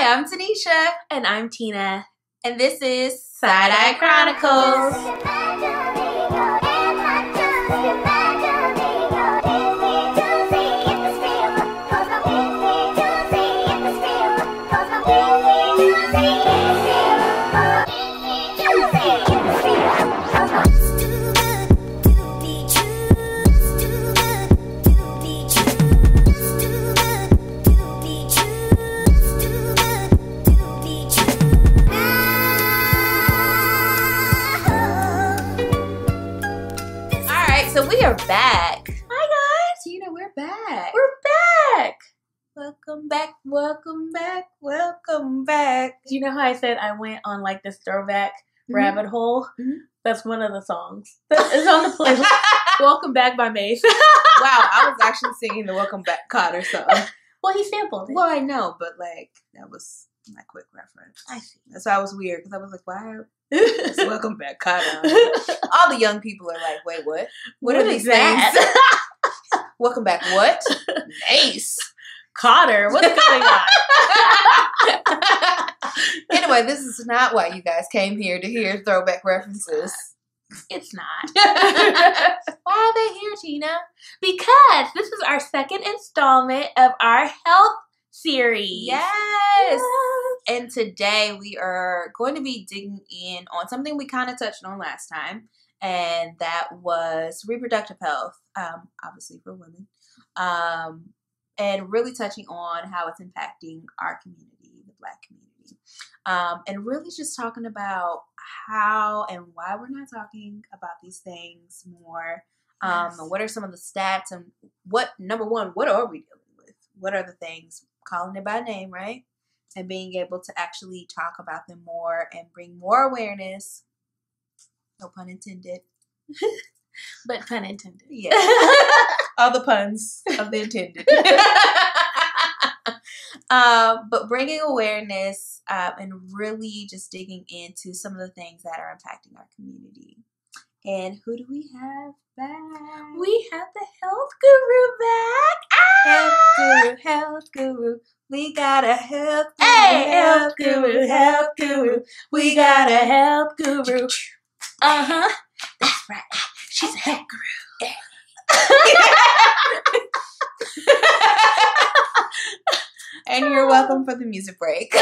Hi, I'm Tanisha. And I'm Tina. And this is Side Eye Chronicles. So we are back. Hi guys. Tina, we're back. We're back. Welcome back, welcome back, welcome back. You know how I said I went on like this throwback rabbit hole? Mm-hmm. That's one of the songs. It's on the playlist. Welcome Back by Mace. Wow, I was actually singing the Welcome Back Cotter song. Well, he sampled it. Well, I know, but like that was my quick reference. I see. That's why I was weird because I was like, why? It's Welcome Back Cotter. All the young people are like, wait, what? What are these things? Welcome back, what? Mace. Cotter, what's going on? Anyway, this is not why you guys came here to hear throwback references. It's not. Why are they here, Tina? Because this is our second installment of our health series. Yes. And today we are going to be digging in on something we kind of touched on last time, and that was reproductive health, obviously for women, and really touching on how it's impacting our community, the Black community, and really just talking about how and why we're not talking about these things more, and what are some of the stats, and number one, what are we dealing with? What are the things? Calling it by name, right? And being able to actually talk about them more and bring more awareness. No pun intended. But pun intended. Yeah. All the puns of the intended. But bringing awareness and really just digging into some of the things that are impacting our community. And who do we have back? We have the health guru back. Health guru. We got a health guru. Hey, health guru. We got a health guru. Uh-huh. That's right. She's a health guru. And you're welcome for the music break.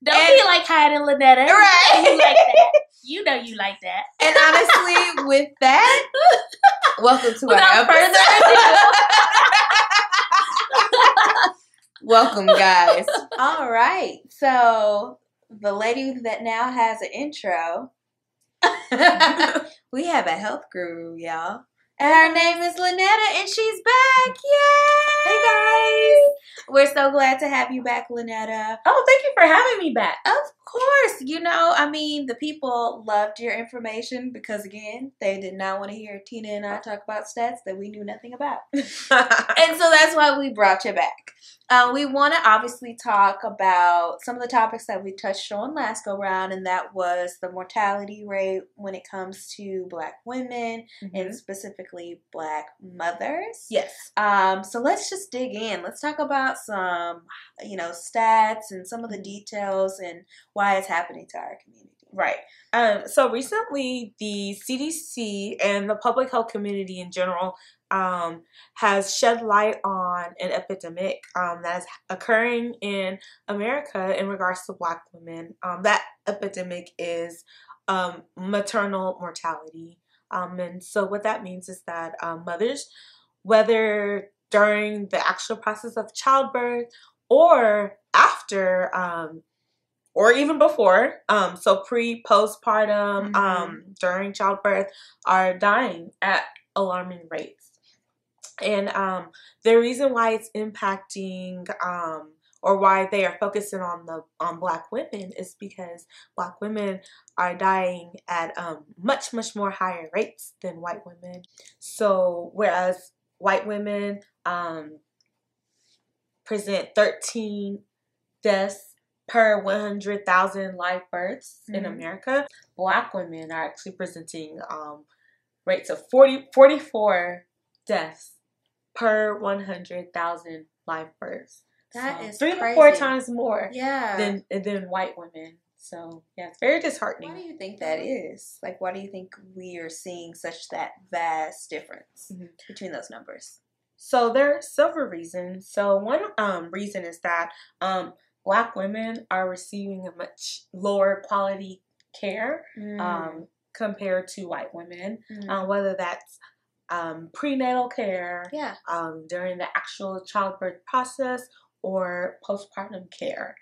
Don't be like hiding, Lynnetta. Right. You like that. You know you like that. And honestly, with that, welcome to Without our episode. Welcome, guys. All right. So, the lady that now has an intro, we have a health guru, y'all. And her name is Lynnetta, and she's back. Yay! Hey, guys. We're so glad to have you back, Lynnetta. Oh, thank you for having me back. Of course. You know, I mean, the people loved your information because, again, they did not want to hear Tina and I talk about stats that we knew nothing about. And so that's why we brought you back. We want to obviously talk about some of the topics that we touched on last go round, and that was the mortality rate when it comes to Black women and specifically Black mothers. Yes. So let's just dig in. Let's talk about some, stats and some of the details and why it's happening to our community. Right. So recently, the CDC and the public health community in general has shed light on an epidemic that is occurring in America in regards to Black women. That epidemic is maternal mortality. And so what that means is that mothers, whether during the actual process of childbirth or after, or even before, so pre, postpartum, during childbirth, are dying at alarming rates. And the reason why it's impacting or why they are focusing on Black women is because Black women are dying at much more higher rates than white women. So whereas white women present 13 deaths per 100,000 live births in America, Black women are actually presenting rates of 44 deaths per 100,000 live births. That is 3 to crazy. 4 times more Yeah. than white women. So yeah, it's very disheartening. Why do you think that is? Like, why do you think we are seeing such that vast difference between those numbers? So there are several reasons. So one reason is that Black women are receiving a much lower quality care compared to white women, whether that's prenatal care, during the actual childbirth process, or postpartum care.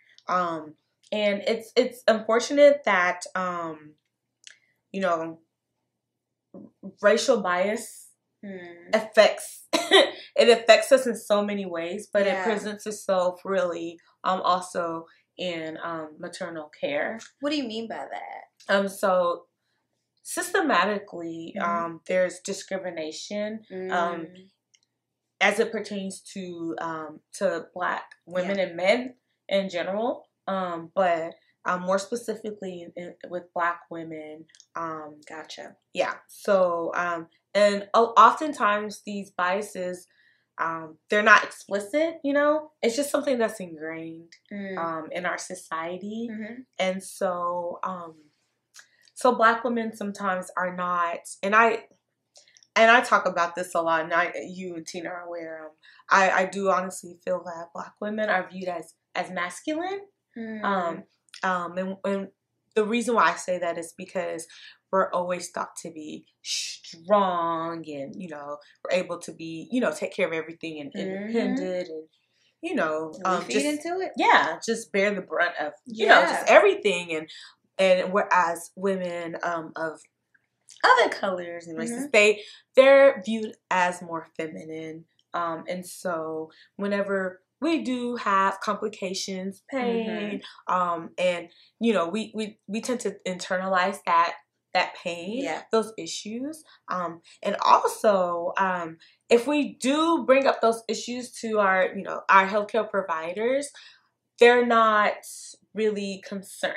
And it's unfortunate that you know, racial bias affects it affects us in so many ways, but it presents itself really also in maternal care. What do you mean by that? So systematically there's discrimination as it pertains to Black women and men in general, but more specifically with Black women. Gotcha. Yeah. So and oftentimes these biases, they're not explicit, you know, it's just something that's ingrained in our society. And so so Black women sometimes are not, and I talk about this a lot, and you and Tina are aware. I do honestly feel that Black women are viewed as masculine. And the reason why I say that is because we're always thought to be strong, and you know, we're able to be, you know, take care of everything and independent, and you know, we feed into it. Yeah, just bear the brunt of you know, just everything, and whereas women of other colors and races, they're viewed as more feminine, and so whenever we do have complications, pain, and you know, we tend to internalize that pain, those issues, and also if we do bring up those issues to our healthcare providers, they're not really concerned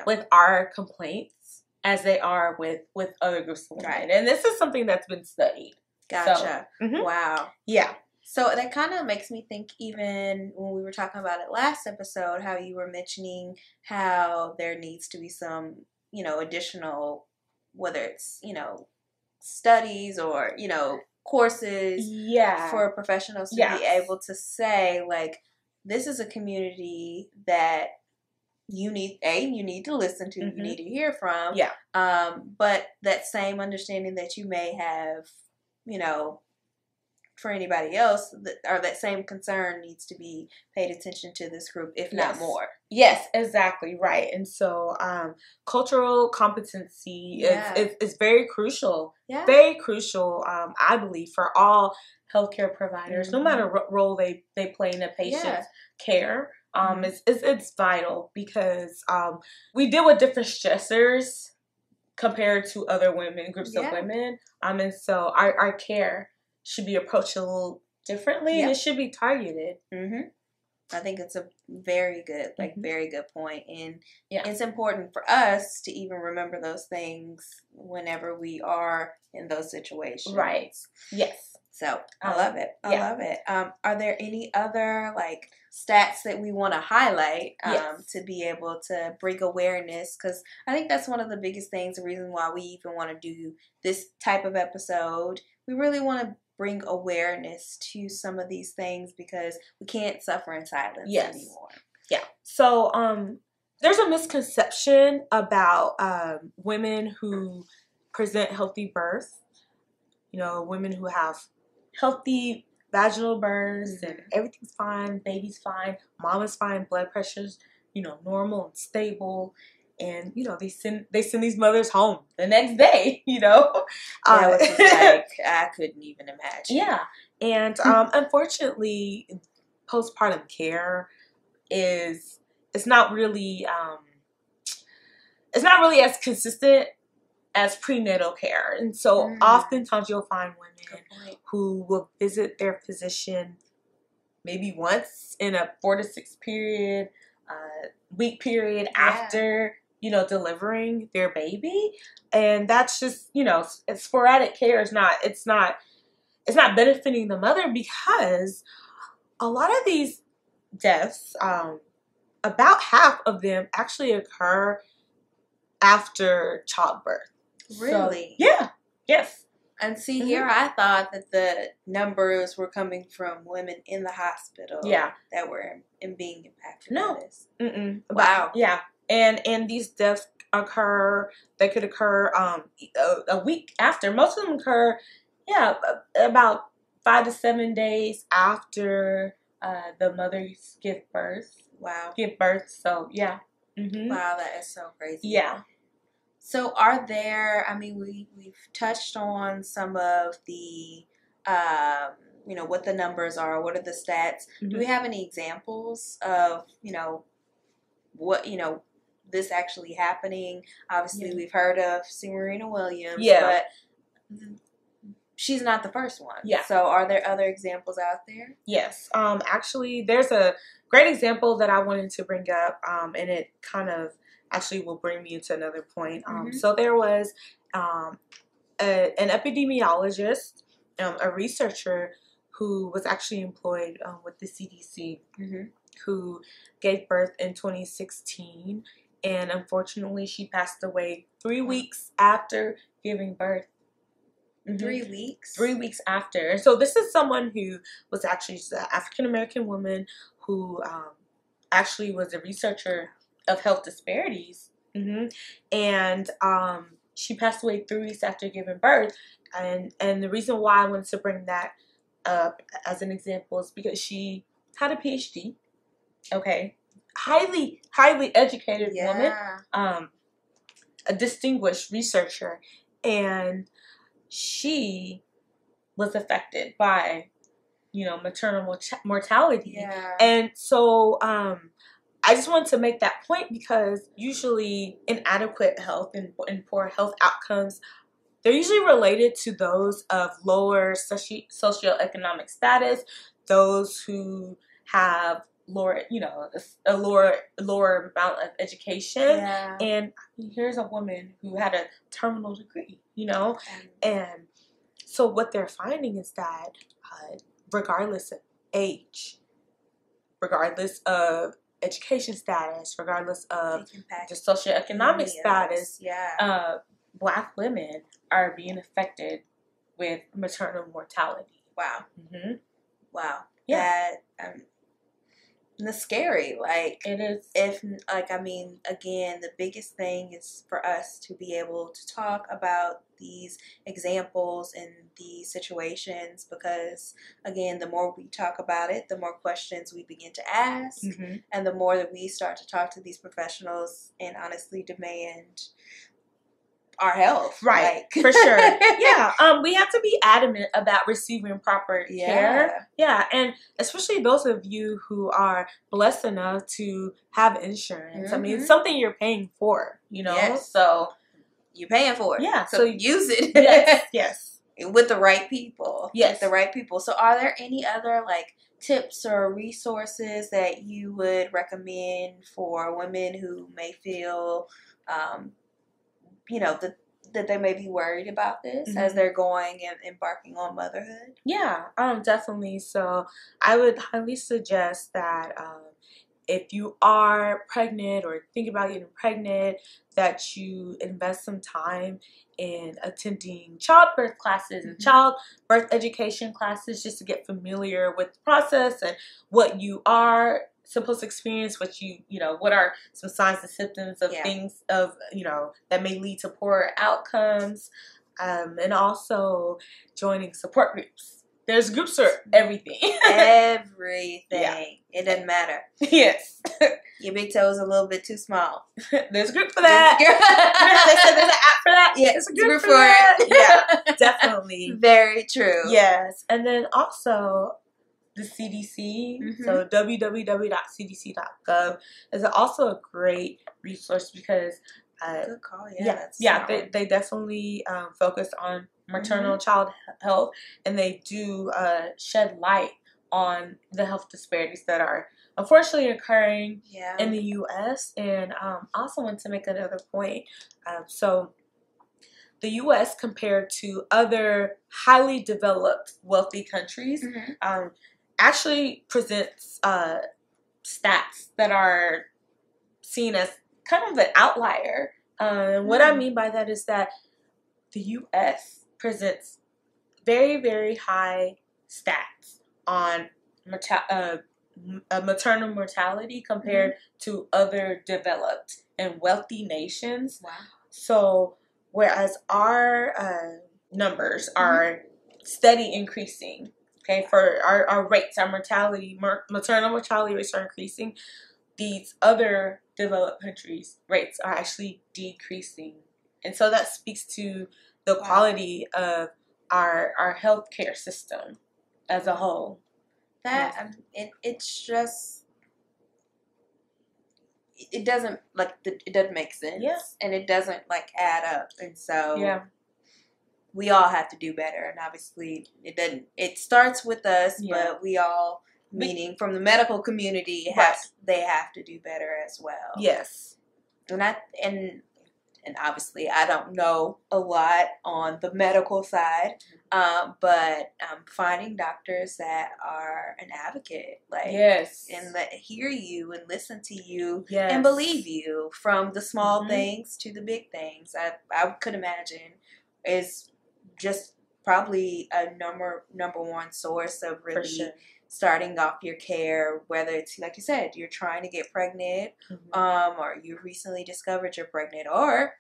with our complaints as they are with other groups of women, and this is something that's been studied. Gotcha. So, Wow. Yeah. So that kind of makes me think, even when we were talking about it last episode, how you were mentioning how there needs to be some, you know, additional, whether it's, you know, studies or, you know, courses for professionals to be able to say, like, this is a community that you need to listen to, you need to hear from. But that same understanding that you may have, you know, for anybody else, or that same concern needs to be paid attention to this group, if not more. Yes, exactly, right. And so cultural competency is very crucial. Very crucial, I believe, for all healthcare providers, no matter what role they play in a patient's care. It's vital, because we deal with different stressors compared to other groups of women. And so our care should be approached a little differently, and it should be targeted. I think it's a very good, very good point. And it's important for us to even remember those things whenever we are in those situations. Right. Yes. So I love it. I love it. Are there any other stats that we want to highlight to be able to bring awareness? Because I think that's one of the biggest things, the reason why we even want to do this type of episode. We really want to bring awareness to some of these things, because we can't suffer in silence anymore. Yeah. So there's a misconception about women who present healthy birth. You know, women who have healthy vaginal births and everything's fine, baby's fine, mom is fine, blood pressure's, you know, normal and stable. And, you know, they send these mothers home the next day, you know. Which is I couldn't even imagine. Yeah. And unfortunately, postpartum care is not really as consistent as prenatal care. And so oftentimes you'll find women who will visit their physician maybe once in a 4 to 6 week period after, you know, delivering their baby. And that's just, you know, sporadic care is not benefiting the mother, because a lot of these deaths, about half of them actually occur after childbirth. Really? So, yeah. Yes. And see, here I thought that the numbers were coming from women in the hospital that were being impacted by this. Wow. Yeah. And these deaths they could occur a week after. Most of them occur, about 5 to 7 days after the mothers give birth. Wow. So, yeah. Wow, that is so crazy. Yeah. So are there, I mean, we've touched on some of the, what the numbers are, what are the stats. Do we have any examples of, what, this actually happening? Obviously, we've heard of Serena Williams, but she's not the first one. Yeah. So are there other examples out there? Yes. Actually, there's a great example that I wanted to bring up, and it kind of actually will bring me into another point. So there was an epidemiologist, a researcher who was actually employed with the CDC, who gave birth in 2016, and unfortunately she passed away 3 weeks after giving birth. 3 weeks? 3 weeks after. So this is someone who was actually an African-American woman who actually was a researcher of health disparities. And she passed away 3 weeks after giving birth. And the reason why I wanted to bring that up as an example is because she had a PhD. Okay. Highly educated woman. A distinguished researcher. And she was affected by, maternal mortality. Yeah. And so I just wanted to make that point because usually inadequate health and poor health outcomes, they're usually related to those of lower socioeconomic status, those who have lower, a lower amount of education. Yeah. And here's a woman who had a terminal degree, and so what they're finding is that regardless of age, regardless of education status, regardless of the socioeconomic status, Black women are being affected with maternal mortality. Wow. Wow. Yeah. That's scary. Like, it is. Again, the biggest thing is for us to be able to talk about these examples and these situations because, again, the more we talk about it, the more questions we begin to ask, and the more that we start to talk to these professionals and honestly demand our health. Right. For sure. Yeah. We have to be adamant about receiving proper care. Yeah. And especially those of you who are blessed enough to have insurance. I mean, it's something you're paying for, Yes. So you're paying for it. Yeah. So use it. Yes. With the right people. Yes. With the right people. So are there any other tips or resources that you would recommend for women who may feel that they may be worried about this as they're going and embarking on motherhood? Yeah, definitely. So I would highly suggest that if you are pregnant or think about getting pregnant, that you invest some time in attending childbirth classes and childbirth education classes just to get familiar with the process and what you are supposed to experience, what are some signs and symptoms of things that may lead to poorer outcomes, and also joining support groups. There's groups for everything. Everything. Yeah. It doesn't matter. Yes. Your big toe is a little bit too small. There's a group for that. They said there's an app for that. Yeah, there's a group for that. Yeah, definitely. Very true. Yes. And then also the CDC, so www.cdc.gov is also a great resource because good call. They definitely focus on maternal child health, and they do shed light on the health disparities that are unfortunately occurring in the U.S. And I also want to make another point. So the U.S. compared to other highly developed, wealthy countries actually presents stats that are seen as kind of an outlier. What I mean by that is that the U.S. presents very, very high stats on maternal mortality compared to other developed and wealthy nations. Wow. So, whereas our numbers are steady increasing, okay, for our rates, our maternal mortality rates are increasing, these other developed countries' rates are actually decreasing. And so that speaks to the quality of our healthcare system as a whole. That it's just it doesn't it doesn't make sense, and it doesn't add up, and so we all have to do better. And obviously, it doesn't. It starts with us, but we all, meaning from the medical community, they have to do better as well. Yes, and obviously, I don't know a lot on the medical side, but finding doctors that are an advocate, and that hear you and listen to you and believe you, from the small things to the big things. I could imagine is just probably a number one source of really starting off your care, whether it's, like you said, you're trying to get pregnant, or you recently discovered you're pregnant, or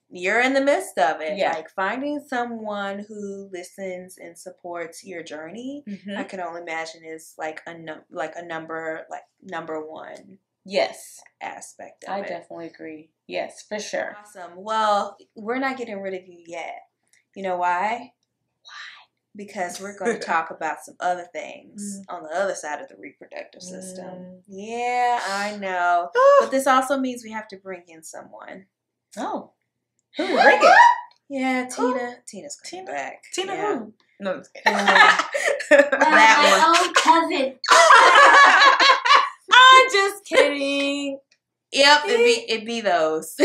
you're in the midst of it. Like, finding someone who listens and supports your journey, I can only imagine is number one aspect of it. I definitely agree. Yes, for sure. Awesome. Well, we're not getting rid of you yet. You know why? Because we're going to talk about some other things on the other side of the reproductive system. Yeah, I know. But this also means we have to bring in someone. Oh. Who will bring it? Yeah, Tina. Tina's coming back. Tina who? No, I'm just kidding. My own cousin. I'm just kidding. Yep, it'd be those.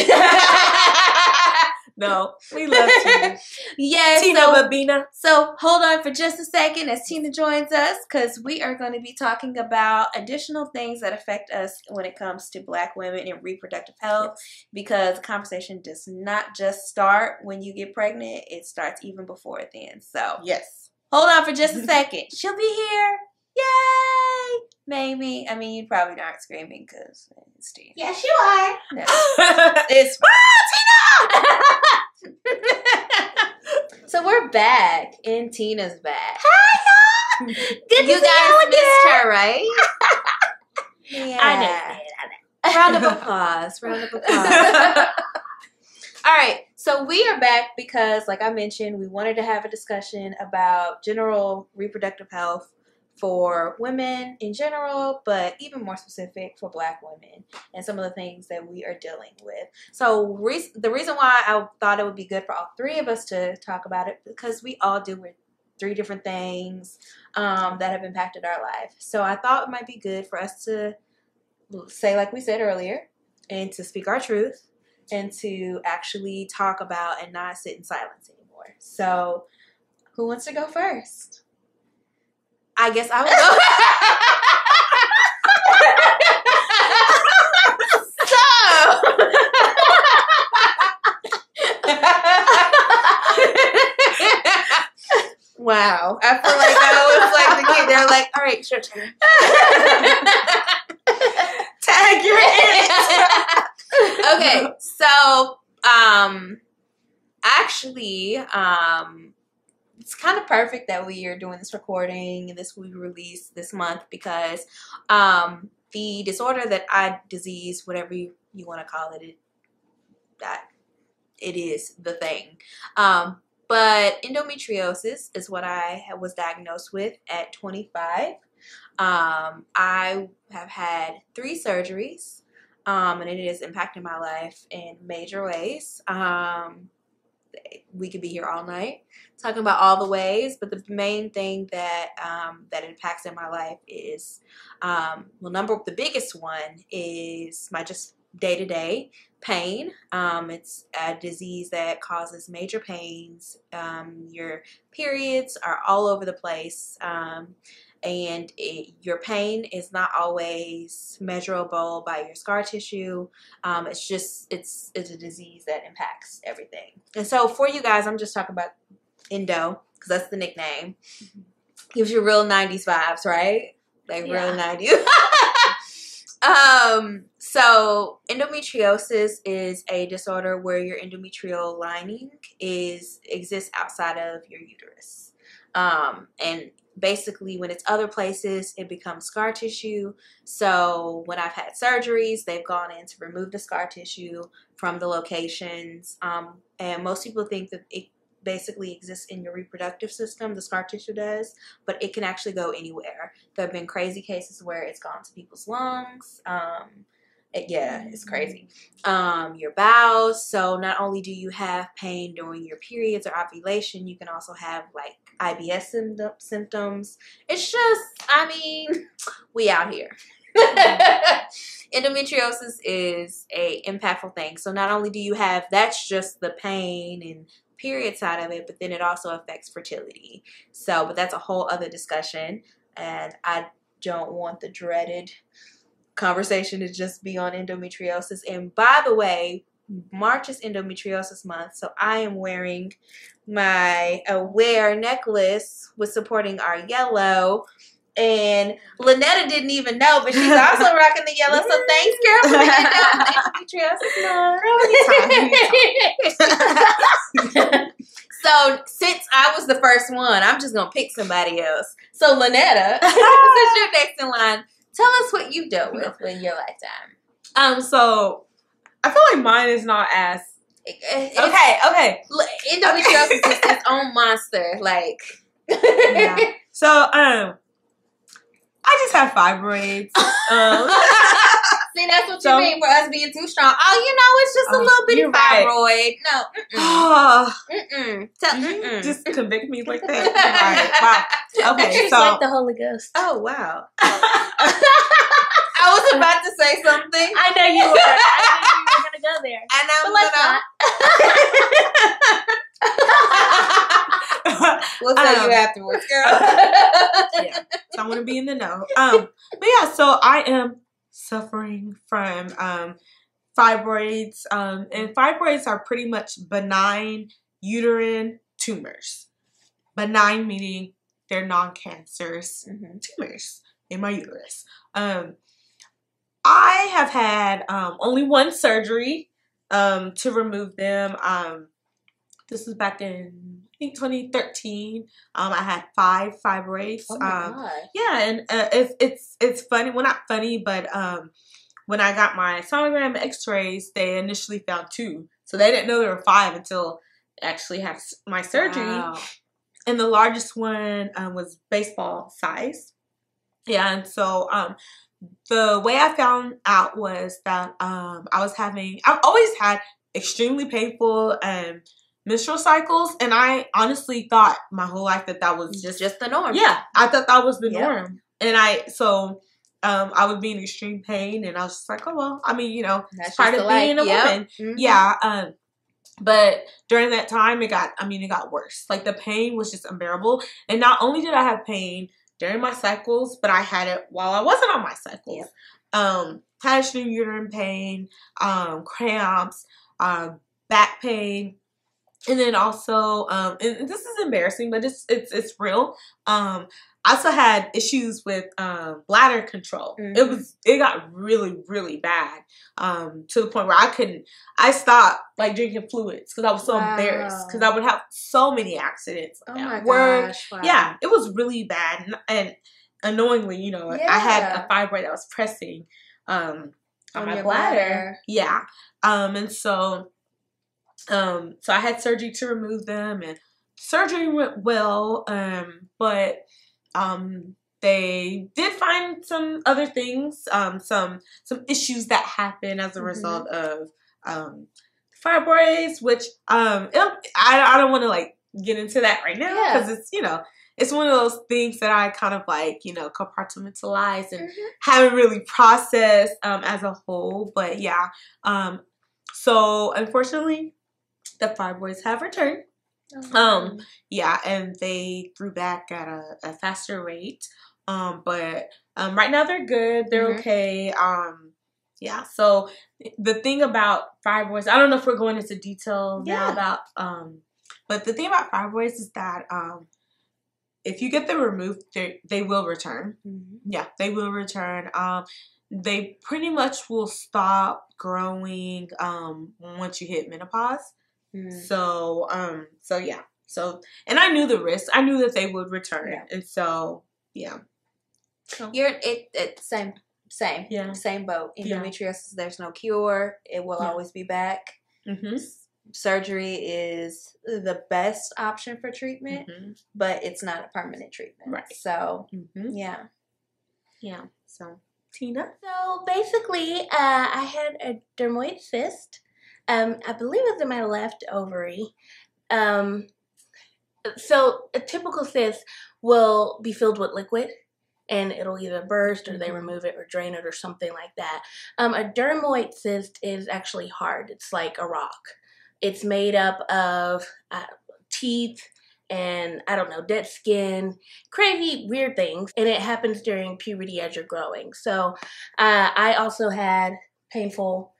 No, we love Tina. Yes, Tina Babina. So hold on for just a second as Tina joins us, because we are going to be talking about additional things that affect us when it comes to Black women and reproductive health, because the conversation does not just start when you get pregnant. It starts even before then. So hold on for just a second. She'll be here. Yay! Maybe. I mean, you probably aren't screaming because it's Tina. Yes, you are. No. It's Tina! So we're back, and Tina's back. Hi, y'all. Good You to see guys y'all missed again. her, right? Yeah. I did. Round of applause. All right, so we are back because, like I mentioned, we wanted to have a discussion about general reproductive health for women in general, but even more specific for Black women and some of the things that we are dealing with. So the reason why I thought it would be good for all three of us to talk about it, because we all deal with three different things that have impacted our life. So I thought it might be good for us to say, like we said earlier, and to speak our truth, and to actually talk about and not sit in silence anymore. So who wants to go first? I guess I will go. Wow. I feel like I was like the kid. They're like, all right, sure, turn. Tag your Okay, so actually, it's kind of perfect that we are doing this recording and this will be released this month, because the disorder disease, whatever you want to call it, it is the thing. But endometriosis is what I was diagnosed with at 25. I have had 3 surgeries, and it is impacting my life in major ways. We could be here all night talking about all the ways, but the main thing that impacts in my life is, the biggest one is my just day-to-day pain. It's a disease that causes major pains. Your periods are all over the place. and your pain is not always measurable by your scar tissue. It's a disease that impacts everything. And so for you guys, I'm just talking about endo because that's the nickname. Gives you real 90s vibes, right? Like real 90s. So endometriosis is a disorder where your endometrial lining exists outside of your uterus. And basically when it's other places, it becomes scar tissue. So when I've had surgeries, they've gone in to remove the scar tissue from the locations. And most people think that it basically exists in your reproductive system, the scar tissue does, but it can actually go anywhere. There have been crazy cases where it's gone to people's lungs. It's crazy. Your bowels. So not only do you have pain during your periods or ovulation, you can also have like IBS symptoms. It's just, I mean, we out here. Endometriosis is a impactful thing. So not only do you have, that's just the pain and period side of it, but then it also affects fertility. So, but that's a whole other discussion, and I don't want the dreaded conversation to just be on endometriosis. And by the way, March is endometriosis month, so I am wearing my Aware necklace with supporting our yellow. And Lynnetta didn't even know, but she's also rocking the yellow. So thanks, girl, for the endometriosis month. So since I was the first one, I'm just gonna pick somebody else. So Lynnetta, since you're next in line, tell us what you dealt with in your lifetime. So I feel like mine is not as okay. Endometriosis is its own monster. Like, yeah. So I just have fibroids. See, that's what you mean for us being too strong. Oh, you know, it's just a little bitty fibroid. Right. No. Just convict me like that. Right. Wow. Okay, She's like the Holy Ghost. Oh, wow. I was about to say something. I know you were. I knew you were going to go there. And I'm not. We'll tell you afterwards, girl. Yeah. So I want to be in the know. But yeah, so I am suffering from fibroids. And fibroids are pretty much benign uterine tumors. Benign meaning they're non-cancerous tumors in my uterus. I have had only one surgery to remove them. This was back in, I think, 2013. I had 5 fibroids. Oh my God. Yeah, and it's funny. Well, not funny, but when I got my sonogram X-rays, they initially found 2. So they didn't know there were 5 until I actually had my surgery. Wow. And the largest one was baseball size. Yeah, and so the way I found out was that I've always had extremely painful menstrual cycles, and I honestly thought my whole life that was just the norm. Yeah, I thought that was the norm. And I would be in extreme pain, and I was just like, oh well, I mean, you know, that's part of being a woman. Yeah. But during that time, it got worse. Like the pain was just unbearable, and not only did I have pain during my cycles, but I had it while I wasn't on my cycles. Had extreme uterine pain, cramps, back pain. And then also, and this is embarrassing, but it's real. I also had issues with bladder control. It got really, really bad to the point where I stopped like drinking fluids because I was so embarrassed because I would have so many accidents at work. Wow. Yeah, it was really bad and annoyingly, you know, I had a fibroid that was pressing on my bladder. Yeah, and so I had surgery to remove them, and surgery went well, but they did find some other things, some issues that happened as a result of fibroids, which I don't want to like get into that right now because it's, you know, it's one of those things that I kind of like, you know, compartmentalize and haven't really processed as a whole. But yeah, so unfortunately, the fibroids have returned. Yeah, and they grew back at a faster rate. But right now they're good. They're okay. Yeah. So the thing about fibroids, I don't know if we're going into detail now about, but the thing about fibroids is that if you get them removed, they will return. Yeah, they will return. They pretty much will stop growing once you hit menopause. So yeah. So, and I knew the risk. I knew that they would return, and so yeah. So. Same boat. Endometriosis, there's no cure. It will always be back. Surgery is the best option for treatment, but it's not a permanent treatment. Right. So, yeah. So, Tina? So, basically, I had a dermoid cyst. I believe it was in my left ovary. So, a typical cyst will be filled with liquid, and it'll either burst or they remove it or drain it or something like that. A dermoid cyst is actually hard. It's like a rock. It's made up of teeth and, I don't know, dead skin, crazy, weird things. And it happens during puberty as you're growing. So I also had painful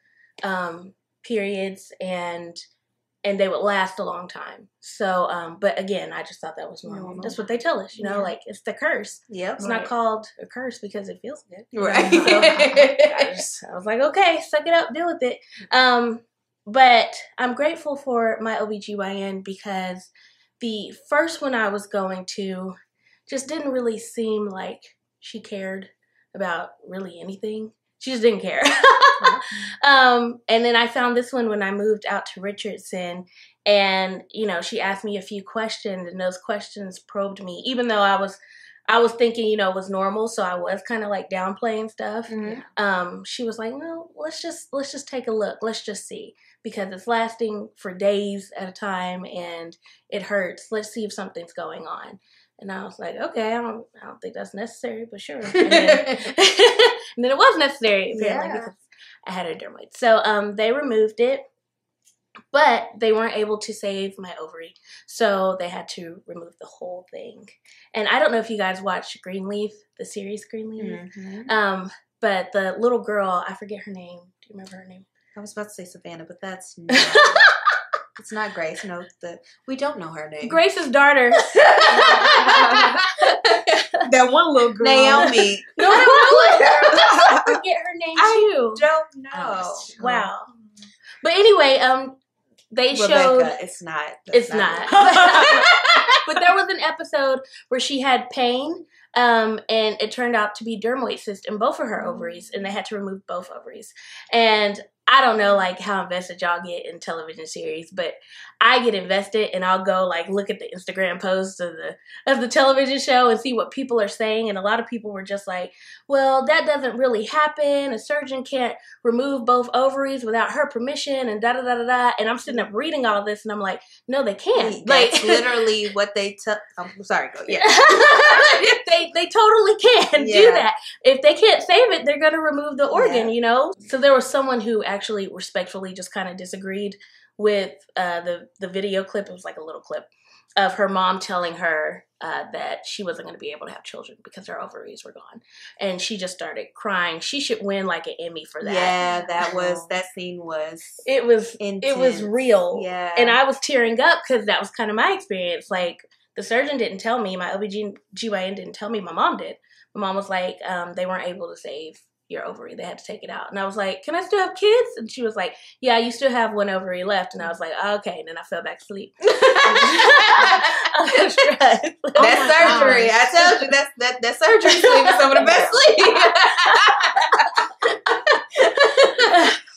periods and they would last a long time. So, but again, I just thought that was normal. That's what they tell us, you know, like it's the curse. It's not called a curse because it feels good. Right. So I was like, okay, suck it up, deal with it. But I'm grateful for my OBGYN because the first one I was going to just didn't really seem like she cared about really anything. She just didn't care. And then I found this one when I moved out to Richardson, and you know, she asked me a few questions, and those questions probed me, even though I was thinking, you know, it was normal, so I was kind of like downplaying stuff. She was like, no, let's just take a look. Let's just see, because it's lasting for days at a time and it hurts. Let's see if something's going on. And I was like, okay, I don't think that's necessary, but sure. And then, and then it was necessary, apparently, because I had a dermoid. So they removed it, but they weren't able to save my ovary. So they had to remove the whole thing. And I don't know if you guys watched Greenleaf, the series Greenleaf. But the little girl, I forget her name. Do you remember her name? I was about to say Savannah, but that's not. It's not Grace. No, we don't know her name. Grace's daughter. That one little girl. Naomi. No, I forget her name too. I don't know. Oh, wow. But anyway, they showed. It's not. It's not. But there was an episode where she had pain, and it turned out to be dermoid cyst in both of her ovaries, and they had to remove both ovaries. And I don't know, like, how invested y'all get in television series, but I get invested, and I'll go, like, look at the Instagram posts of the television show and see what people are saying, and a lot of people were just like, well, that doesn't really happen. A surgeon can't remove both ovaries without her permission, and da-da-da-da-da. And I'm sitting up reading all this, and I'm like, no, they can't. That's literally what they tell. I'm sorry, go. Yeah. They totally can do that. If they can't save it, they're going to remove the organ, you know? So there was someone who actually respectfully just kind of disagreed with the video clip. It was like a little clip of her mom telling her that she wasn't going to be able to have children because her ovaries were gone. And she just started crying. She should win like an Emmy for that. Yeah, that scene was intense. It was real. Yeah. And I was tearing up because that was kind of my experience. Like, the surgeon didn't tell me, my OBGYN didn't tell me, my mom did. My mom was like, they weren't able to save your ovary. They had to take it out. And I was like, can I still have kids? And she was like, yeah, you still have one ovary left. And I was like, okay. And then I fell back asleep. I was stressed. That surgery. Gosh. I told you, that surgery sleep is some of the best sleep.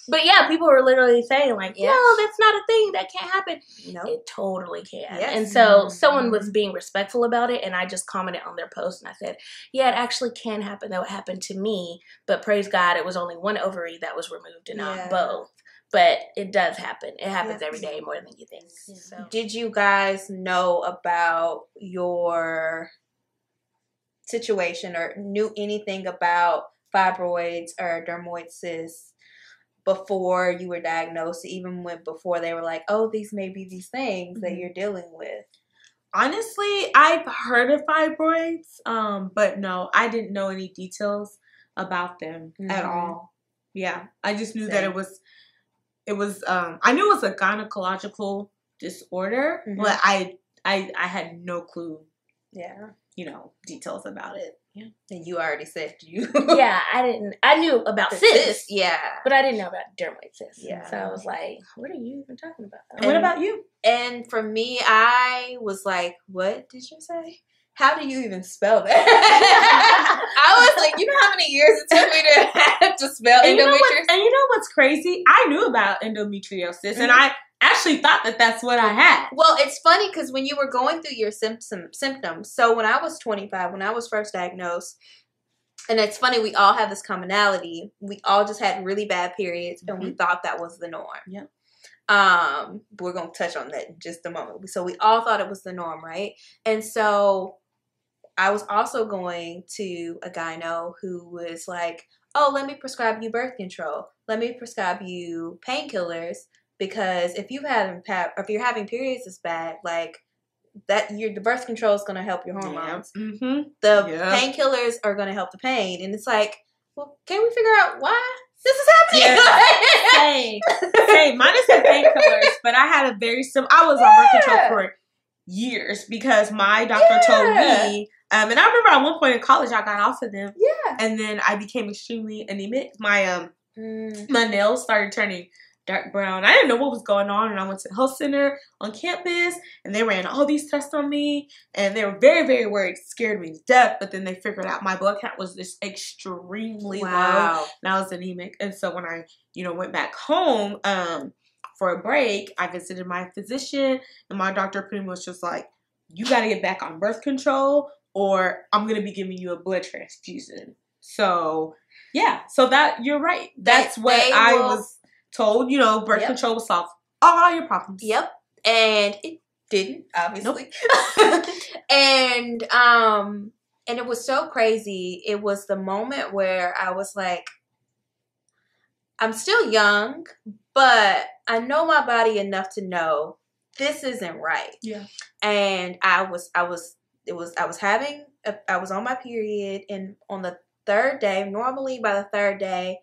But yeah, people were literally saying like, no, that's not a thing. That can't happen. No. It totally can. Yes. And so someone was being respectful about it, and I just commented on their post, and I said, yeah, it actually can happen. That would happen to me, but praise God, it was only one ovary that was removed and not both. But it does happen. It happens every day more than you think. So. Did you guys know about your situation or knew anything about fibroids or dermoid cysts before you were diagnosed, even before they were like, oh, these may be these things that you're dealing with? Honestly, I've heard of fibroids, but no, I didn't know any details about them at all. Yeah, I just knew that it was. I knew it was a gynecological disorder, but I had no clue. Yeah. Details about it. Yeah. And you already said you. Yeah, I didn't. I knew about cysts. Yeah. But I didn't know about dermoid cysts. Yeah. So I was like, what are you even talking about? And what about you? And for me, I was like, what did you say? How do you even spell that? I was like, you know how many years it took me to have to spell endometriosis? And you know what's crazy? I knew about endometriosis, and I actually thought that that's what I had. Well, it's funny because when you were going through your symptoms, so when I was 25, when I was first diagnosed, and it's funny, we all have this commonality. We all just had really bad periods, and we thought that was the norm. Yeah. We're going to touch on that in just a moment. So we all thought it was the norm, right? And so I was also going to a gyno who was like, oh, let me prescribe you birth control. Let me prescribe you painkillers, because if you're having periods this bad, like that, the birth control is going to help your hormones. Yeah. Mm-hmm. The painkillers are going to help the pain. And it's like, well, can we figure out why this is happening? Yeah. Same. Mine is the painkillers, but I had a very I was on birth control for years because my doctor told me, and I remember at one point in college I got off of them. Yeah. And then I became extremely anemic. My my nails started turning dark brown. I didn't know what was going on, and I went to the health center on campus, and they ran all these tests on me, and they were very, very worried, scared me to death. But then they figured out my blood count was just extremely low, and I was anemic. And so when I, went back home for a break, I visited my physician, and my doctor pretty much was like, "You got to get back on birth control, or I'm gonna be giving you a blood transfusion." So yeah, so that you're right. That's what I was told, birth control will solve all your problems. Yep. And it didn't, obviously. Nope. And it was so crazy. It was the moment where I was like, I'm still young, but I know my body enough to know this isn't right. Yeah. And I was on my period, and on the third day, normally by the third day,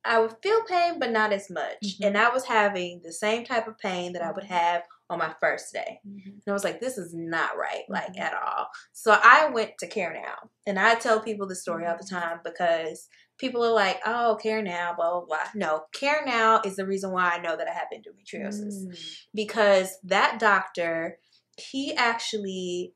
I would feel pain, but not as much. Mm-hmm. And I was having the same type of pain that I would have on my first day. Mm-hmm. And I was like, this is not right, like at all. So I went to Care Now. And I tell people this story all the time because people are like, oh, Care Now, blah, blah, blah. No, Care Now is the reason why I know that I have endometriosis. Because that doctor, he actually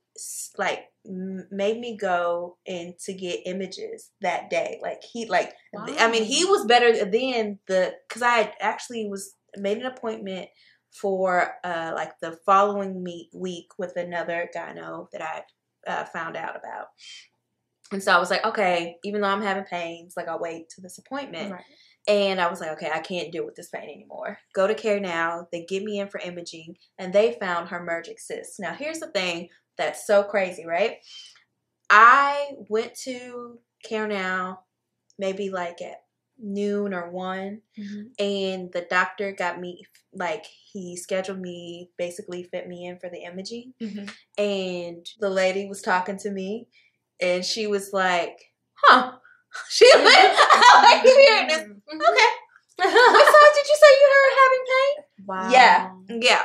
made me go in to get images that day. I mean, he was better than because I actually made an appointment for the following week with another gyno that I found out about. And so I was like, okay, even though I'm having pains, I'll wait to this appointment. Right. And I was like, okay, I can't deal with this pain anymore. Go to Care Now. They get me in for imaging, and they found hemorrhagic cysts. Now, here's the thing that's so crazy, right? I went to Care Now maybe at noon or 1, and the doctor got me, he scheduled me, basically fit me in for the imaging. And the lady was talking to me, and she was like, huh. She like, you hearing this? Okay. What size did you say you heard having pain? Wow. Yeah.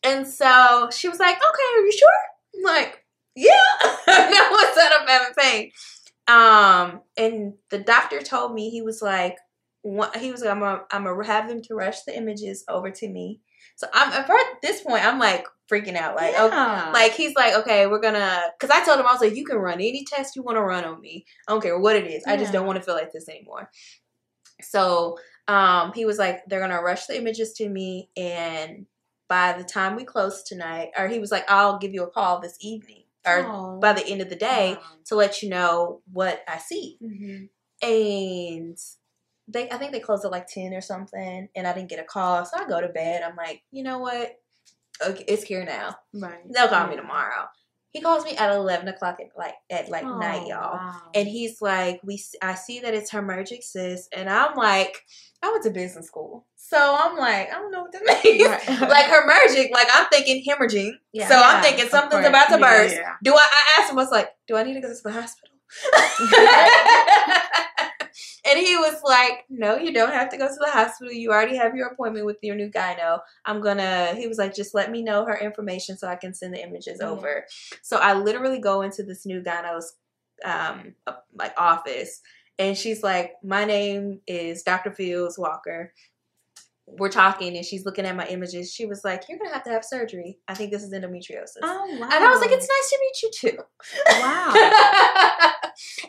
And so she was like, okay, are you sure? I'm like, yeah. That was set up having pain. And the doctor told me, he was like, I'm gonna have them to rush the images over to me. So at this point, I'm freaking out. He's like, okay, we're gonna, because I told him, I was like, you can run any test you want to run on me. I don't care what it is. I just don't want to feel like this anymore. So he was like, they're gonna rush the images to me, and by the time we close tonight, or he was like, I'll give you a call this evening, or by the end of the day, to let you know what I see. And I think they closed at 10 or something, and I didn't get a call, so I go to bed. I'm like, you know what? Okay, it's Care Now. Right. They'll call me tomorrow. He calls me at 11 o'clock at night, y'all. Wow. And he's like, I see that it's hemorrhagic cyst. And I'm like, I went to business school. So I'm like, I don't know what that means. Right. Like hemorrhagic, like I'm thinking hemorrhaging. Yeah. So I'm thinking something's about to burst. Yeah. I asked him, I was like, do I need to go to the hospital? And he was like, no, you don't have to go to the hospital. You already have your appointment with your new gyno. He was like, just let me know her information so I can send the images over. So I literally go into this new gyno's office, and she's like, my name is Dr. Fields Walker. We're talking, and she's looking at my images. She was like, you're going to have surgery. I think this is endometriosis. Oh, wow. And I was like, it's nice to meet you too. Wow.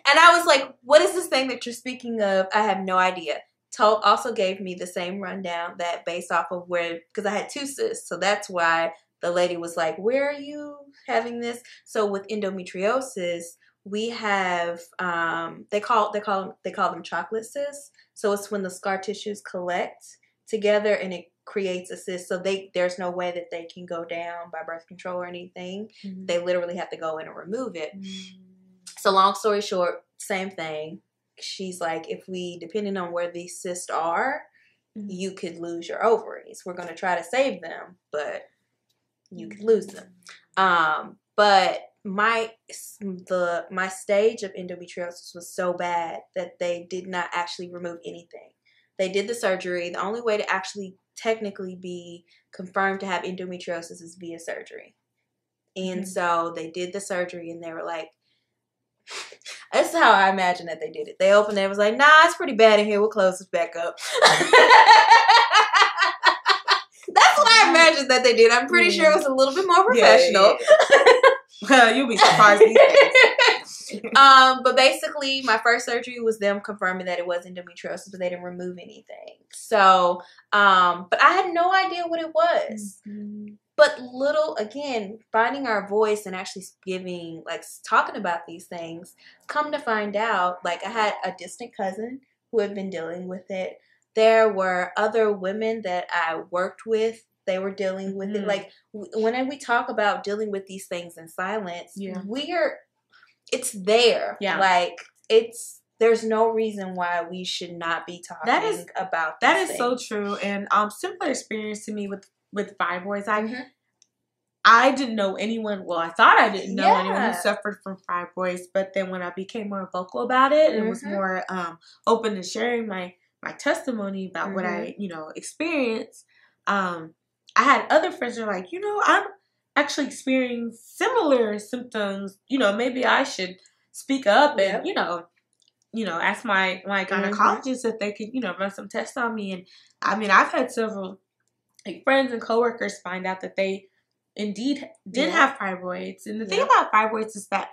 And I was like, what is this thing that you're speaking of? I have no idea. Also gave me the same rundown that based off of because I had 2 cysts. So that's why the lady was like, where are you having this? So with endometriosis, we have, they call them chocolate cysts. So it's when the scar tissues collect together and it creates a cyst. So there's no way that they can go down by birth control or anything. Mm-hmm. They literally have to go in and remove it. Mm-hmm. So long story short, same thing. She's like, depending on where these cysts are, mm-hmm. you could lose your ovaries. We're going to try to save them, but you could lose them. But my stage of endometriosis was so bad that they did not actually remove anything. They did the surgery. The only way to actually technically be confirmed to have endometriosis is via surgery. And mm-hmm. so they did the surgery, and they were like, that's how I imagine that they did it. They opened it and was like, nah, it's pretty bad in here. We'll close this back up. That's what I imagined that they did. I'm pretty sure it was a little bit more professional. Well, you'll be surprised these days. But basically, my first surgery was them confirming that it was endometriosis, but they didn't remove anything. So, but I had no idea what it was. Mm-hmm. But finding our voice and actually talking about these things, come to find out, I had a distant cousin who had been dealing with it. There were other women that I worked with. They were dealing with mm-hmm. it. When we talk about dealing with these things in silence, it's there. Yeah. There's no reason why we should not be talking about these things. That is so true. And similar experience to me with fibroids. I didn't know anyone. Well, I thought I didn't know anyone who suffered from fibroids. But then when I became more vocal about it and was more open to sharing my testimony about what I experienced, I had other friends who were like, I'm actually experiencing similar symptoms. Maybe I should speak up and ask my gynecologist if they could run some tests on me. And I've had several friends and coworkers find out that they indeed did have fibroids. And the thing about fibroids is that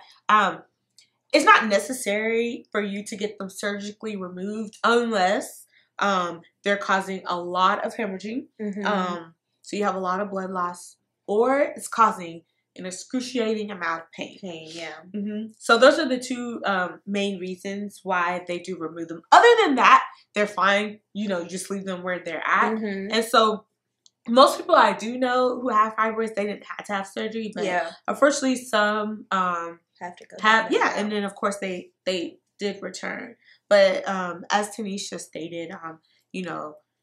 it's not necessary for you to get them surgically removed unless they're causing a lot of hemorrhaging. Mm-hmm. So you have a lot of blood loss, or it's causing an excruciating amount of pain. Mm-hmm. So those are the 2 main reasons why they do remove them. Other than that, they're fine. Just leave them where they're at. Mm-hmm. And so most people I do know who have fibroids, they didn't have to have surgery, but unfortunately some have to go. And then of course they did return. But as Tanisha stated,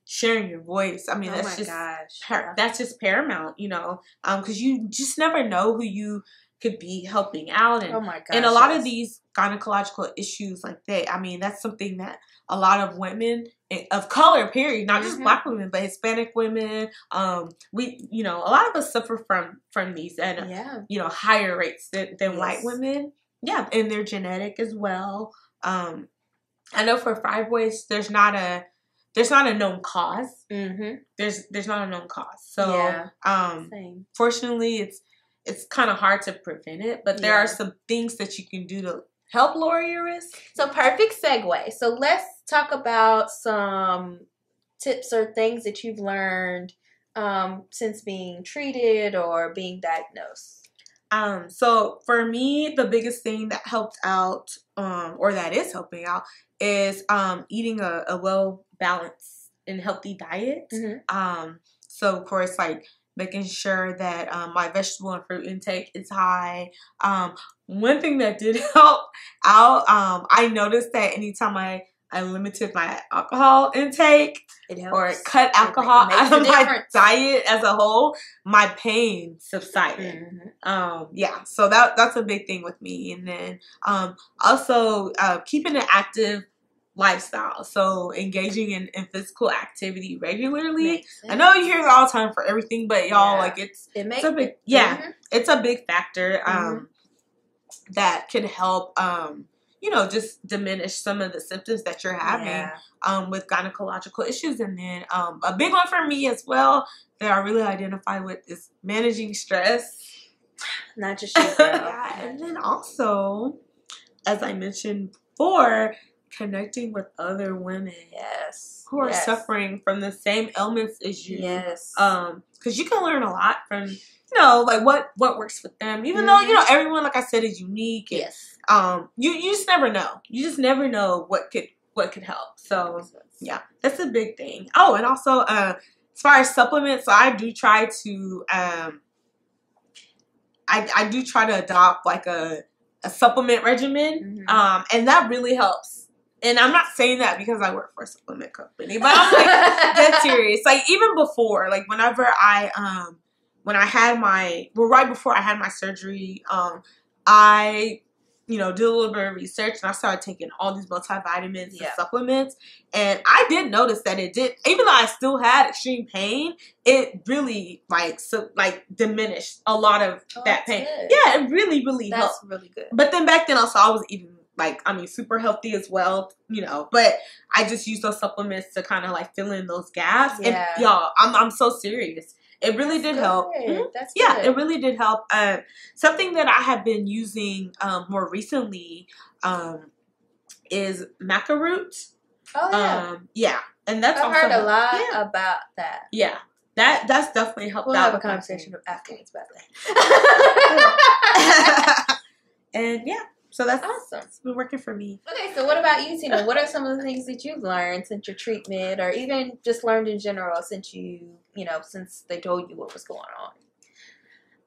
sharing your voice. That's just paramount, because you just never know who you could be helping out. And, and a lot of these gynecological issues like that, that's something that a lot of women of color, period, not just Black women, but Hispanic women, a lot of us suffer from these at higher rates than white women. Yeah, and they're genetic as well. I know for fibroids, there's not a known cause. Mm-hmm. There's not a known cause. So, fortunately, it's kind of hard to prevent it, but there are some things that you can do to help lower your risk. So, perfect segue. So, let's talk about some tips or things that you've learned since being treated or being diagnosed. So for me, the biggest thing that helped out, or that is helping out, is eating a well-balanced and healthy diet. Mm-hmm. So of course, making sure that my vegetable and fruit intake is high. One thing that did help out, I noticed that anytime I limited my alcohol intake or cut alcohol out of my diet as a whole, my pain subsided. Yeah, so that's a big thing with me. And then also keeping an active lifestyle, so engaging in physical activity regularly. I know you hear it all the time for everything, but y'all, like, it's a big it's a big factor that can help you know, just diminish some of the symptoms that you're having with gynecological issues. And then a big one for me as well that I really identify with is managing stress. Not just you, girl. And then also, as I mentioned before, connecting with other women who are suffering from the same ailments as you. Because you can learn a lot from, you know, like what works with them. Even though, you know, everyone, like I said, is unique. And, you just never know. You just never know what could help. So yeah, that's a big thing. Oh, and also as far as supplements, so I do try to I do try to adopt like a supplement regimen, and that really helps. And I'm not saying that because I work for a supplement company, but I'm like dead serious. Like even before, like whenever when I had right before I had my surgery, I, you know, did a little bit of research and I started taking all these multivitamins and supplements. And I did notice that it did, even though I still had extreme pain, it really like diminished a lot of that pain. Good. Yeah, it really, really helped. That's really good. But then back then also I was eating super healthy as well, you know, but I just used those supplements to kind of like fill in those gaps. And y'all, I'm so serious. It really did help. That's good. It really did help. Something that I have been using more recently is maca root. And that's I've heard a lot about that. Yeah. That's definitely helped out. We'll have a conversation afterwards about that. And yeah. So that's awesome. It's been working for me. Okay, so what about you, Tina? What are some of the things that you've learned since your treatment, or even just learned in general since since they told you what was going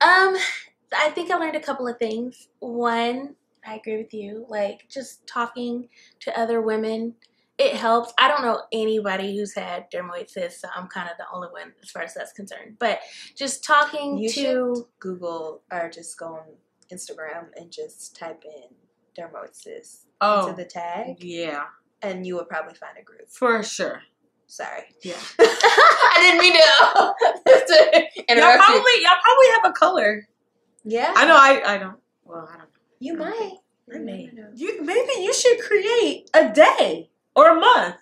on? I think I learned a couple of things. One, I agree with you. Like just talking to other women, it helps. I don't know anybody who's had dermoid cysts, so I'm kind of the only one as far as that's concerned. But just talking you should Google or just go on Instagram and just type in dermoid cysts into the tag. Yeah. And you would probably find a group. For sure. Sorry. Yeah. I didn't mean to y'all probably have a color. Yeah. I know I don't. Well, I don't know. You might. I may. Maybe you should create a day or a month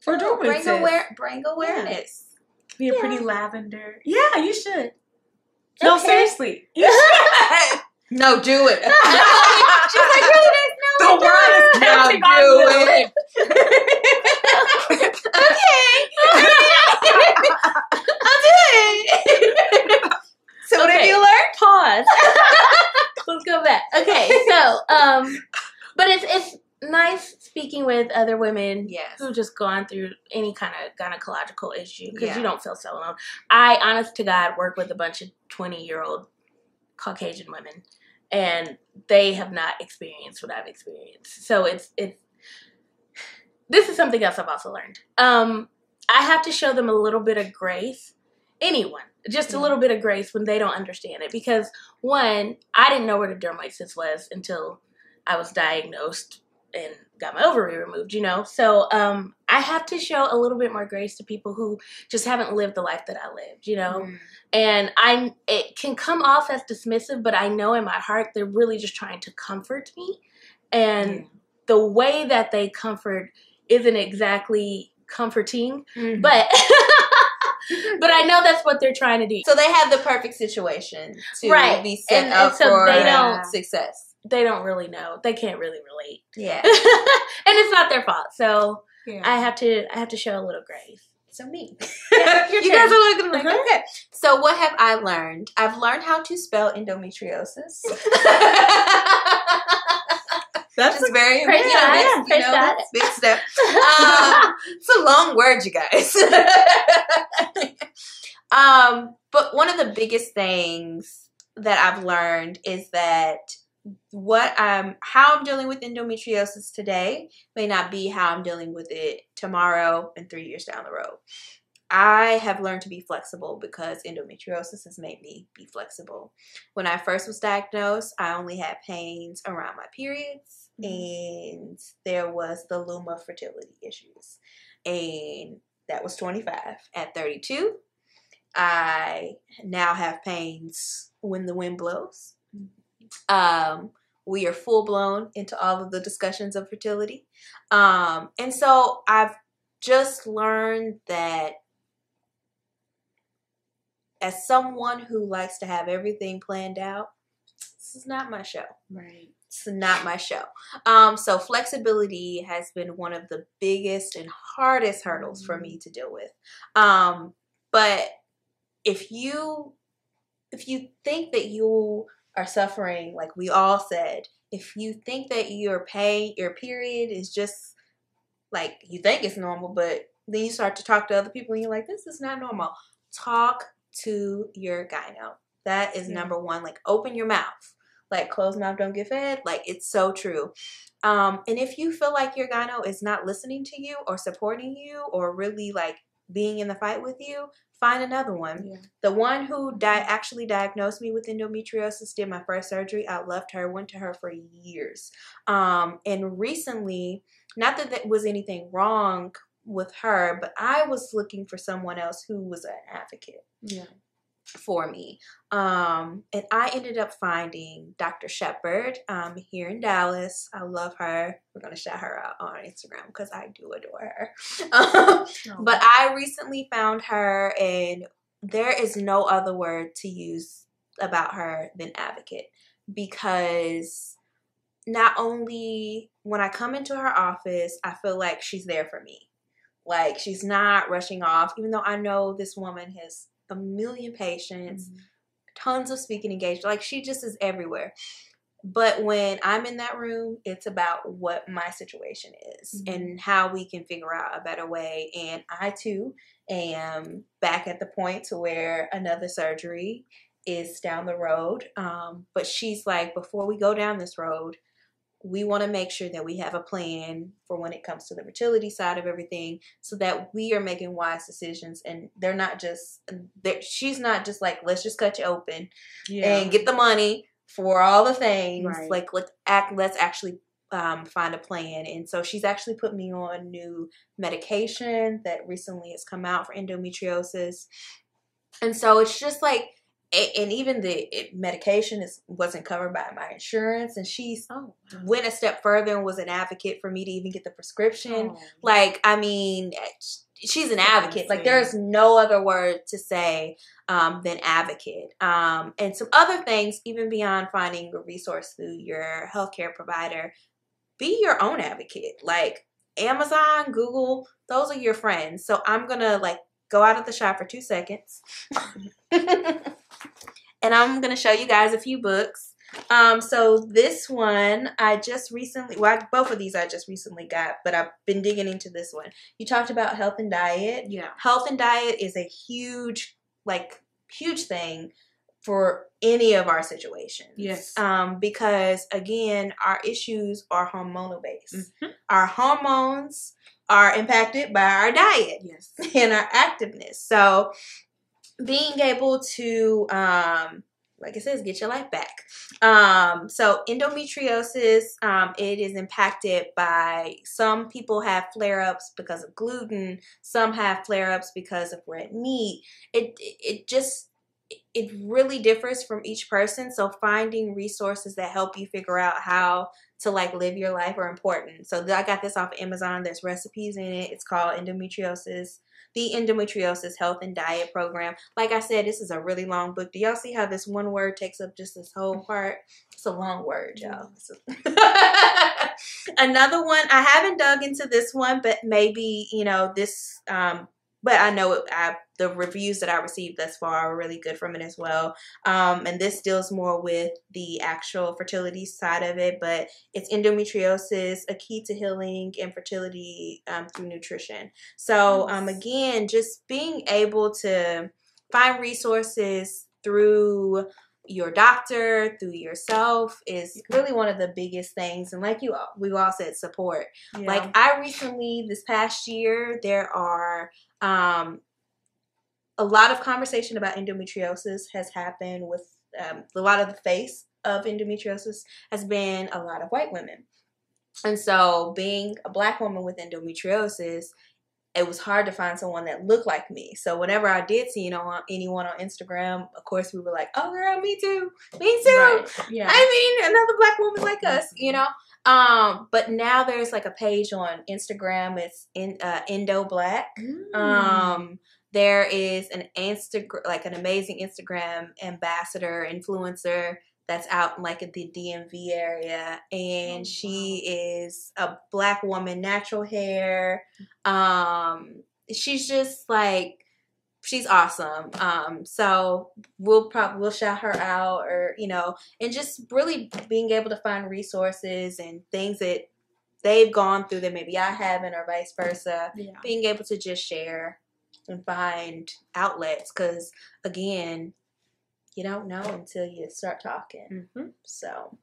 for dermoid cysts. Bring awareness. Be a pretty lavender. Yeah, you should. No, seriously. You should. No, do it. She's like, really? The world is counting on you. Okay. So what have you learned? Pause. Let's go back. Okay, so but it's nice speaking with other women who just gone through any kind of gynecological issue because you don't feel so alone. I, honest to God, work with a bunch of 20-year-old Caucasian women, and they have not experienced what I've experienced. So this is something else I've also learned. I have to show them a little bit of grace. Anyone. Just a little bit of grace when they don't understand it. Because, one, I didn't know where the dermoid cyst was until I was diagnosed and got my ovary removed, you know. So I have to show a little bit more grace to people who just haven't lived the life that I lived, you know. And it can come off as dismissive, but I know in my heart they're really just trying to comfort me. And the way that they comfort isn't exactly comforting, but but I know that's what they're trying to do. So they have the perfect situation to be set up for success. They don't really know. They can't really relate. Yeah. And it's not their fault. So I have to show a little grace. So me. You guys are looking like, okay. So what have I learned? I've learned how to spell endometriosis. That's just very crazy. That's big step. It's a long word, you guys. But one of the biggest things that I've learned is that how I'm dealing with endometriosis today may not be how I'm dealing with it tomorrow and 3 years down the road. I have learned to be flexible because endometriosis has made me be flexible. When I first was diagnosed, I only had pains around my periods, and there was the loom of fertility issues. And that was 25. At 32, I now have pains when the wind blows. We are full blown into all of the discussions of fertility. And so I've just learned that as someone who likes to have everything planned out, this is not my show. Right. It's not my show. So flexibility has been one of the biggest and hardest hurdles for me to deal with. But if you think that you are suffering, like we all said, if you think that your period is just like, you think it's normal, but then you start to talk to other people and you're like, this is not normal. Talk to your gyno. That is number one. Like, open your mouth. Like, closed mouth don't get fed. Like, it's so true. And if you feel like your gyno is not listening to you or supporting you or really like being in the fight with you, find another one. Yeah. The one who actually diagnosed me with endometriosis did my first surgery. I loved her, went to her for years. And recently, not that there was anything wrong with her, but I was looking for someone else who was an advocate for me. And I ended up finding Dr. Shepard here in Dallas. I love her. We're going to shout her out on Instagram because I do adore her. But I recently found her, and there is no other word to use about her than advocate, because not only when I come into her office, I feel like she's there for me. Like, she's not rushing off, even though I know this woman has a million patients, tons of speaking engagements. Like, she just is everywhere. But when I'm in that room, it's about what my situation is and how we can figure out a better way. And I, too, am back at the point to where another surgery is down the road. But she's like, before we go down this road, we want to make sure that we have a plan for when it comes to the fertility side of everything, so that we are making wise decisions. And she's not just like, let's just cut you open and get the money for all the things. Right. Like, let's actually find a plan. And so she's actually put me on new medication that recently has come out for endometriosis. And so it's just like, and even the medication wasn't covered by my insurance. And she went a step further and was an advocate for me to even get the prescription. Like, I mean, she's an advocate. Like, there's no other word to say than advocate. And some other things, even beyond finding a resource through your healthcare provider, be your own advocate. Like, Amazon, Google, those are your friends. So I'm going to, like, go out of the shop for 2 seconds. And I'm going to show you guys a few books. So this one, both of these I just recently got, but I've been digging into this one. You talked about health and diet. Yeah. Health and diet is a huge thing for any of our situations. Yes. Because, again, our issues are hormonal based. Our hormones are impacted by our diet and our activeness. So being able to, like it says, get your life back. So endometriosis, it is impacted by, some people have flare-ups because of gluten. Some have flare-ups because of red meat. It really differs from each person. So finding resources that help you figure out how to like live your life are important. So I got this off of Amazon. There's recipes in it. It's called The Endometriosis Health and Diet Program. Like I said, this is a really long book. Do y'all see how this one word takes up just this whole part? It's a long word, y'all. Another one, I haven't dug into this one, but maybe, this, but I know the reviews that I received thus far are really good from it as well. And this deals more with the actual fertility side of it, but it's Endometriosis, a key to healing and fertility through nutrition. So again, just being able to find resources through your doctor, through yourself is really one of the biggest things. And like we all said, support. Yeah. Like I recently, this past year, there are a lot of conversation about endometriosis has happened with a lot of the face of endometriosis has been a lot of white women. And so being a Black woman with endometriosis, it was hard to find someone that looked like me. So whenever I did see anyone on Instagram, of course we were like, oh girl, me too. Me too. Right. Yeah. I mean, another Black woman like us, you know? But now there's like a page on Instagram. It's Endo Black. There is an amazing Instagram ambassador, influencer that's out in like the DMV area, and she is a Black woman, natural hair. She's just like, she's awesome. So we'll shout her out, or and just really being able to find resources and things that they've gone through that maybe I haven't, or vice versa. Yeah. Being able to just share and find outlets, because again, you don't know until you start talking. Mm-hmm. So,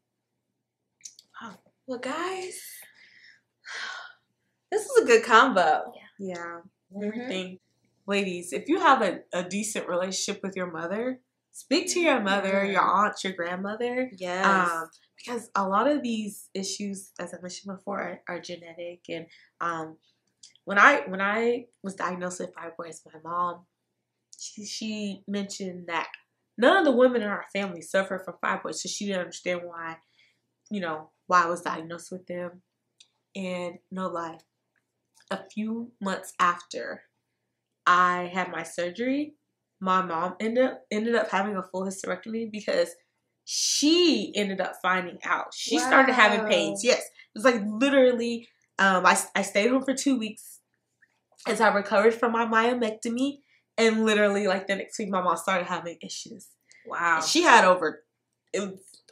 well, guys, this was a good combo. Yeah. One more thing. Ladies, if you have a decent relationship with your mother, speak to your mother, your aunt, your grandmother. Yes. Because a lot of these issues, as I mentioned before, are genetic. And when I was diagnosed with fibroids, my mom, she mentioned that none of the women in our family suffer from fibroids, so she didn't understand why I was diagnosed with them. And no lie, a few months after I had my surgery, my mom ended up having a full hysterectomy because she ended up finding out. She started having pains. Yes, it was like literally. I stayed home for 2 weeks as I recovered from my myomectomy. And literally, like the next week, my mom started having issues. Wow. And she had over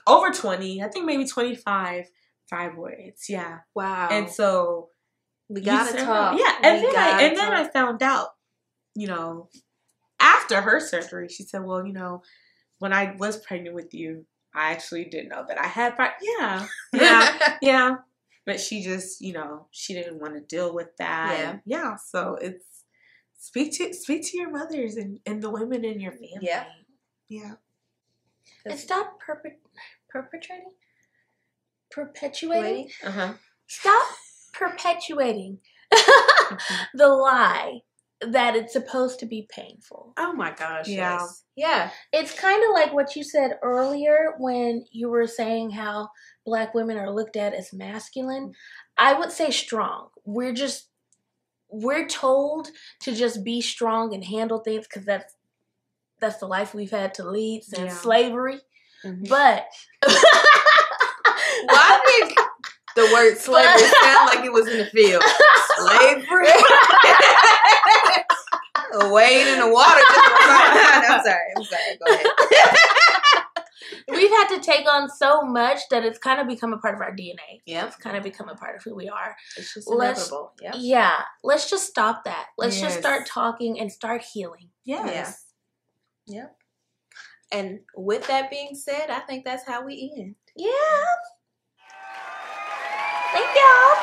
20, I think maybe 25 fibroids. Yeah. Wow. And so we gotta talk. Yeah. And then I found out, after her surgery, she said, well, when I was pregnant with you, I actually didn't know that I had fibroids. Yeah. But she just, she didn't want to deal with that. Yeah. So it's, Speak to your mothers and the women in your family. Yeah. Yeah. And stop perpetuating. Stop perpetuating the lie that it's supposed to be painful. Oh my gosh. Yeah. Yes. Yeah. It's kind of like what you said earlier when you were saying how Black women are looked at as masculine. I would say strong. We're told to just be strong and handle things because that's the life we've had to lead since slavery. Mm-hmm. But I think the word slavery sounded like it was in the field. Slavery. Wade in the water. I'm sorry. Go ahead. We've had to take on so much that it's kind of become a part of our DNA. Yeah. It's kind of become a part of who we are. It's just inevitable. Yeah. Let's just stop that. Let's just start talking and start healing. Yes. Yeah. And with that being said, I think that's how we end. Yeah. Thank y'all.